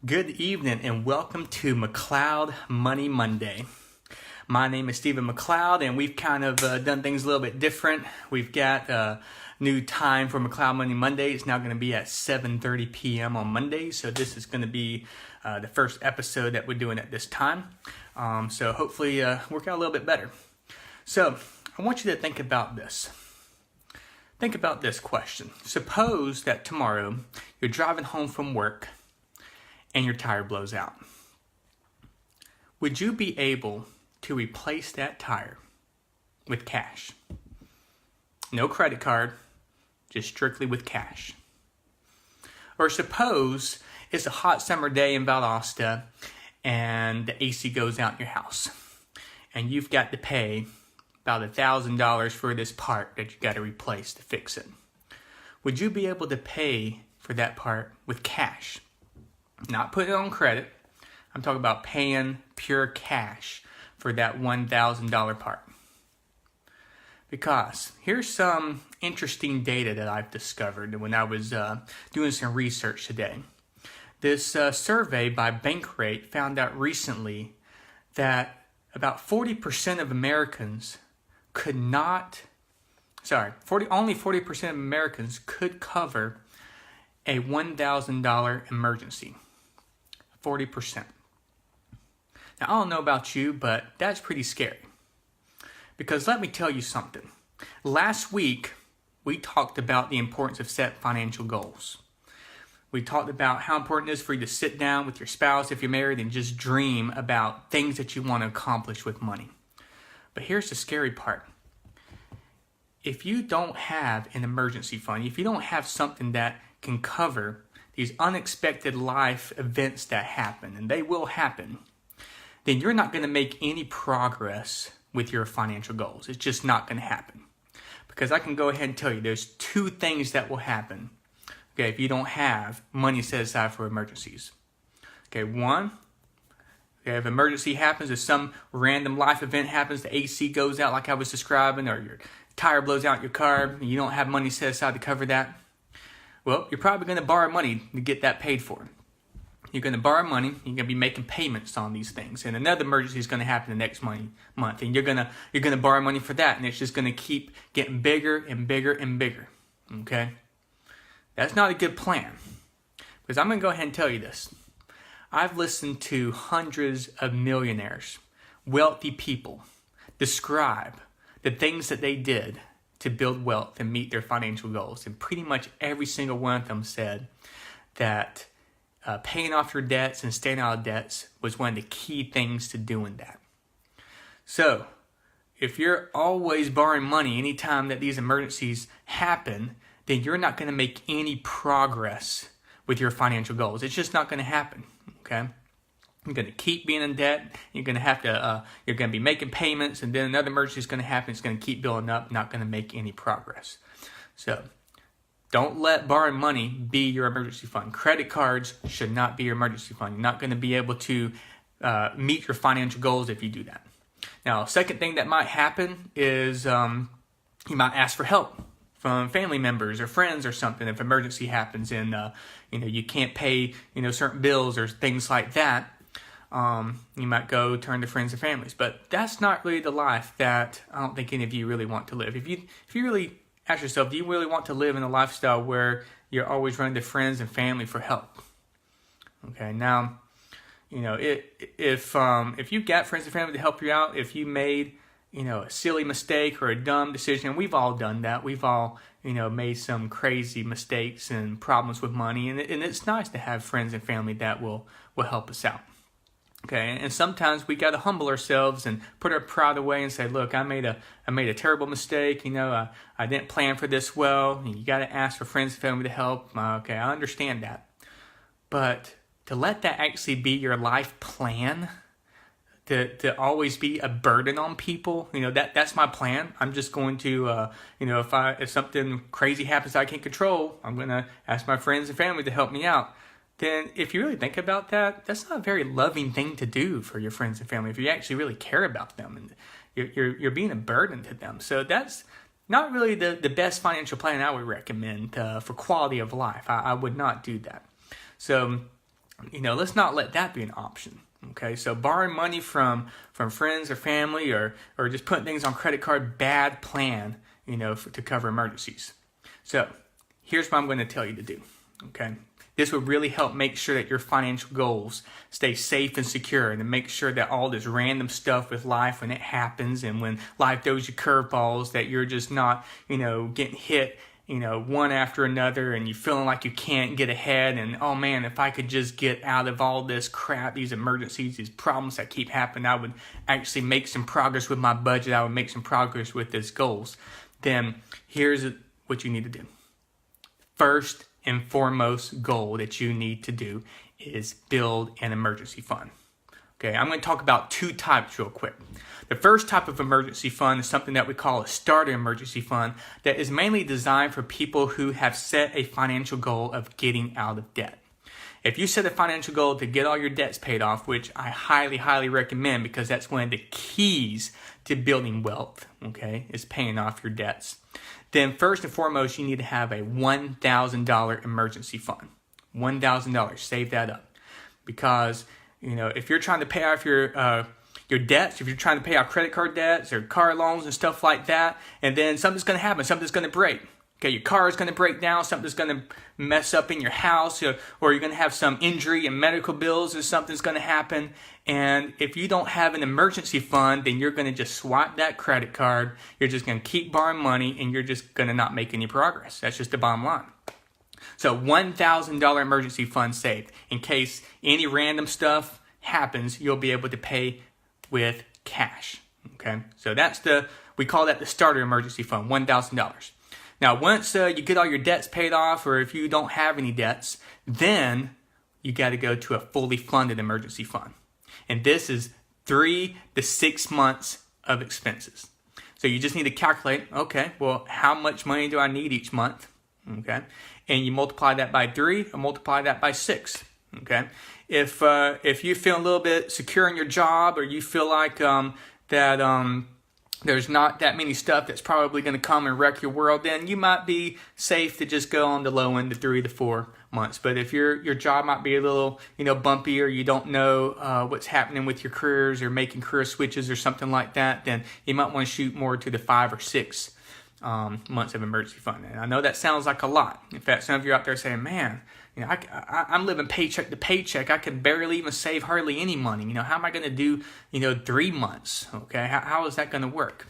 Good evening and welcome to McLeod Money Monday. My name is Stephen McLeod and we've kind of done things a little bit different. We've got a new time for McLeod Money Monday. It's now going to be at 7:30 p.m. on Monday. So this is going to be the first episode that we're doing at this time. So hopefully work out a little bit better. So I want you to think about this. Think about this question. Suppose that tomorrow you're driving home from work and your tire blows out. Would you be able to replace that tire with cash? No credit card, just strictly with cash. Or suppose it's a hot summer day in Valdosta and the AC goes out in your house and you've got to pay about $1,000 for this part that you got to replace to fix it. Would you be able to pay for that part with cash? Not put it on credit. I'm talking about paying pure cash for that $1,000 part. Because here's some interesting data that I've discovered when I was doing some research today. This survey by Bankrate found out recently that about 40% of Americans only 40% of Americans could cover a $1,000 emergency. 40%. Now, I don't know about you, but that's pretty scary. Because let me tell you something. Last week, we talked about the importance of set financial goals. We talked about how important it is for you to sit down with your spouse if you're married and just dream about things that you want to accomplish with money. But here's the scary part. If you don't have an emergency fund, if you don't have something that can cover these unexpected life events that happen, and they will happen, then you're not going to make any progress with your financial goals. It's just not going to happen. Because I can go ahead and tell you there's two things that will happen, okay, if you don't have money set aside for emergencies. Okay, one, if an emergency happens, if some random life event happens, the AC goes out like I was describing, or your tire blows out in your car, and you don't have money set aside to cover that, well, you're probably going to borrow money to get that paid for. You're going to borrow money, you're going to be making payments on these things, and another emergency is going to happen the next month, and you're going to borrow money for that, and it's just going to keep getting bigger and bigger and bigger, okay? That's not a good plan, because I'm going to go ahead and tell you this. I've listened to hundreds of millionaires, wealthy people, describe the things that they did to build wealth and meet their financial goals. And pretty much every single one of them said that paying off your debts and staying out of debts was one of the key things to doing that. So, if you're always borrowing money anytime that these emergencies happen, then you're not going to make any progress with your financial goals. It's just not going to happen, okay? You're going to keep being in debt. You're going to be making payments, and then another emergency is going to happen. It's going to keep building up, not going to make any progress. So don't let borrowing money be your emergency fund. Credit cards should not be your emergency fund. You're not going to be able to meet your financial goals if you do that. Now, second thing that might happen is you might ask for help from family members or friends or something if emergency happens and you can't pay certain bills or things like that. You might go turn to friends and families, but that's not really the life that I don't think any of you really want to live. If you really ask yourself, do you really want to live in a lifestyle where you're always running to friends and family for help? Okay, now, if you've got friends and family to help you out, if you made a silly mistake or a dumb decision, and we've all done that. We've all made some crazy mistakes and problems with money, and it's nice to have friends and family that will help us out. Okay, and sometimes we got to humble ourselves and put our pride away and say, look, I made a terrible mistake. I didn't plan for this well. You got to ask for friends and family to help. Okay, I understand that. But to let that actually be your life plan, to always be a burden on people, that's my plan. I'm just going to, if something crazy happens I can't control, I'm going to ask my friends and family to help me out. Then if you really think about that, that's not a very loving thing to do for your friends and family if you actually really care about them and you're being a burden to them. So that's not really the best financial plan I would recommend for quality of life. I would not do that. So let's not let that be an option. Okay, so borrowing money from friends or family, or just putting things on credit card, bad plan, to cover emergencies. So here's what I'm going to tell you to do. Okay, this would really help make sure that your financial goals stay safe and secure, and to make sure that all this random stuff with life, when it happens and when life throws you curveballs, that you're just not, getting hit, one after another, and you feeling like you can't get ahead, and oh man, if I could just get out of all this crap, these emergencies, these problems that keep happening, I would actually make some progress with my budget, I would make some progress with these goals. Then here's what you need to do. First and foremost goal that you need to do is build an emergency fund. Okay, I'm going to talk about two types real quick. The first type of emergency fund is something that we call a starter emergency fund, that is mainly designed for people who have set a financial goal of getting out of debt. If you set a financial goal to get all your debts paid off, which I highly, highly recommend, because that's one of the keys to building wealth, okay, is paying off your debts, then first and foremost, you need to have a $1,000 emergency fund. $1,000, save that up. Because, if you're trying to pay off your debts, if you're trying to pay off credit card debts or car loans and stuff like that, and then something's going to happen, something's going to break. Okay, your car is going to break down, something's going to mess up in your house, or you're going to have some injury and medical bills, or something's going to happen. And if you don't have an emergency fund, then you're going to just swipe that credit card. You're just going to keep borrowing money, and you're just going to not make any progress. That's just the bottom line. So $1,000 emergency fund saved. In case any random stuff happens, you'll be able to pay with cash. Okay, so we call that the starter emergency fund, $1,000. Now, once you get all your debts paid off, or if you don't have any debts, then you got to go to a fully funded emergency fund. And this is 3 to 6 months of expenses. So you just need to calculate, okay, well, how much money do I need each month? Okay, and you multiply that by 3 or multiply that by 6. Okay, if you feel a little bit secure in your job, or you feel like there's not that many stuff that's probably going to come and wreck your world, then you might be safe to just go on the low end, to 3 to 4 months. But if your job might be a little, bumpy, or you don't know what's happening with your careers, or making career switches or something like that, then you might want to shoot more to the 5 or 6 months of emergency fund. And I know that sounds like a lot. In fact, some of you out there saying, man, I'm living paycheck to paycheck. I can barely even save hardly any money. How am I going to do, 3 months? Okay, how is that going to work?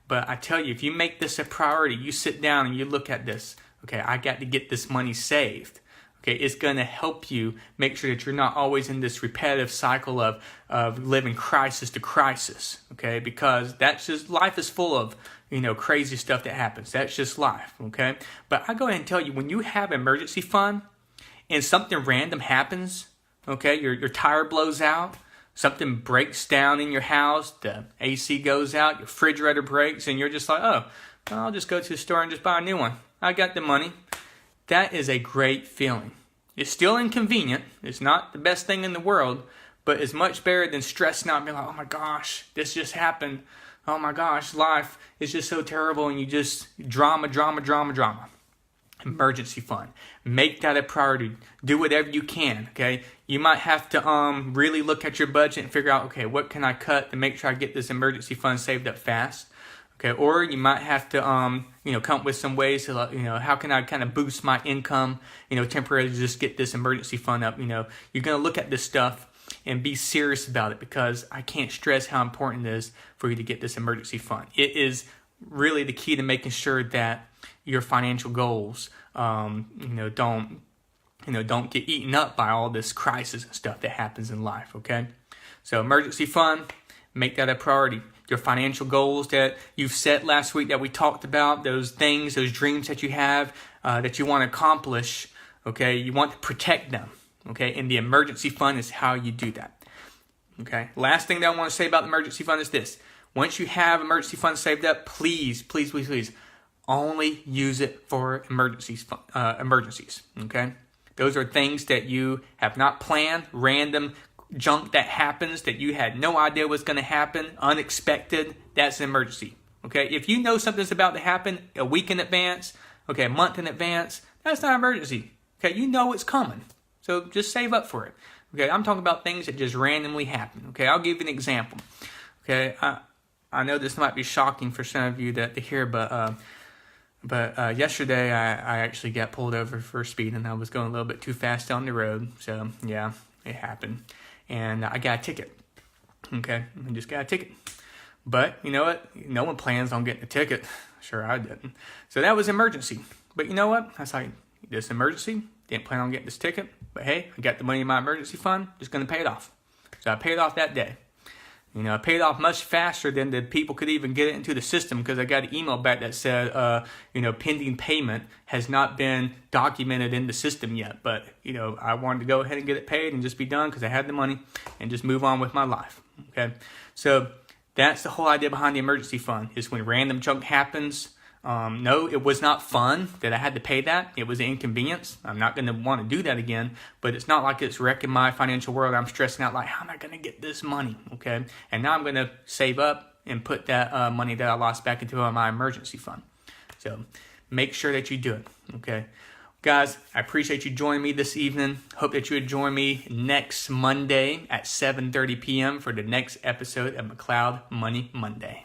But I tell you, if you make this a priority, you sit down and you look at this, okay, I got to get this money saved. Okay, it's going to help you make sure that you're not always in this repetitive cycle of living crisis to crisis. Okay, because that's just, life is full of, crazy stuff that happens. That's just life. Okay, but I go ahead and tell you, when you have an emergency fund, and something random happens, okay, your tire blows out, something breaks down in your house, the AC goes out, your refrigerator breaks, and you're just like, oh, I'll just go to the store and just buy a new one. I got the money. That is a great feeling. It's still inconvenient. It's not the best thing in the world, but it's much better than stressing out and being like, oh my gosh, this just happened. Oh my gosh, life is just so terrible, and you just drama. Emergency fund. Make that a priority. Do whatever you can, okay? You might have to really look at your budget and figure out, okay, what can I cut to make sure I get this emergency fund saved up fast? Okay, or you might have to come up with some ways to how can I kind of boost my income, temporarily, just get this emergency fund up. You're going to look at this stuff and be serious about it, because I can't stress how important it is for you to get this emergency fund. It is really the key to making sure that your financial goals, don't get eaten up by all this crisis and stuff that happens in life. Okay, so emergency fund, make that a priority. Your financial goals that you've set last week that we talked about, those things, those dreams that you have that you want to accomplish. Okay, you want to protect them. Okay, and the emergency fund is how you do that. Okay, last thing that I want to say about the emergency fund is this: once you have emergency funds saved up, please only use it for emergencies. Okay, those are things that you have not planned, random junk that happens that you had no idea was going to happen, unexpected. That's an emergency. Okay, if you know something's about to happen a week in advance, okay, a month in advance, that's not an emergency. Okay, you know it's coming. So just save up for it. Okay, I'm talking about things that just randomly happen. Okay, I'll give you an example. Okay, I know this might be shocking for some of you to hear, but yesterday I actually got pulled over for speeding. I was going a little bit too fast down the road. So yeah, it happened, and I got a ticket. Okay, I just got a ticket. But you know what? No one plans on getting a ticket. Sure, I didn't. So that was emergency. But you know what? I was like, this emergency. Didn't plan on getting this ticket. But hey, I got the money in my emergency fund. Just going to pay it off. So I paid it off that day. You know, I paid it off much faster than the people could even get it into the system, because I got an email back that said, pending payment has not been documented in the system yet. But, I wanted to go ahead and get it paid and just be done because I had the money and just move on with my life. Okay. So that's the whole idea behind the emergency fund, is when random junk happens. No, it was not fun that I had to pay that. It was an inconvenience. I'm not going to want to do that again, but it's not like it's wrecking my financial world. I'm stressing out like, how am I going to get this money? Okay. And now I'm going to save up and put that money that I lost back into my emergency fund. So make sure that you do it. Okay. Guys, I appreciate you joining me this evening. Hope that you would join me next Monday at 7:30 p.m. for the next episode of McLeod Money Monday.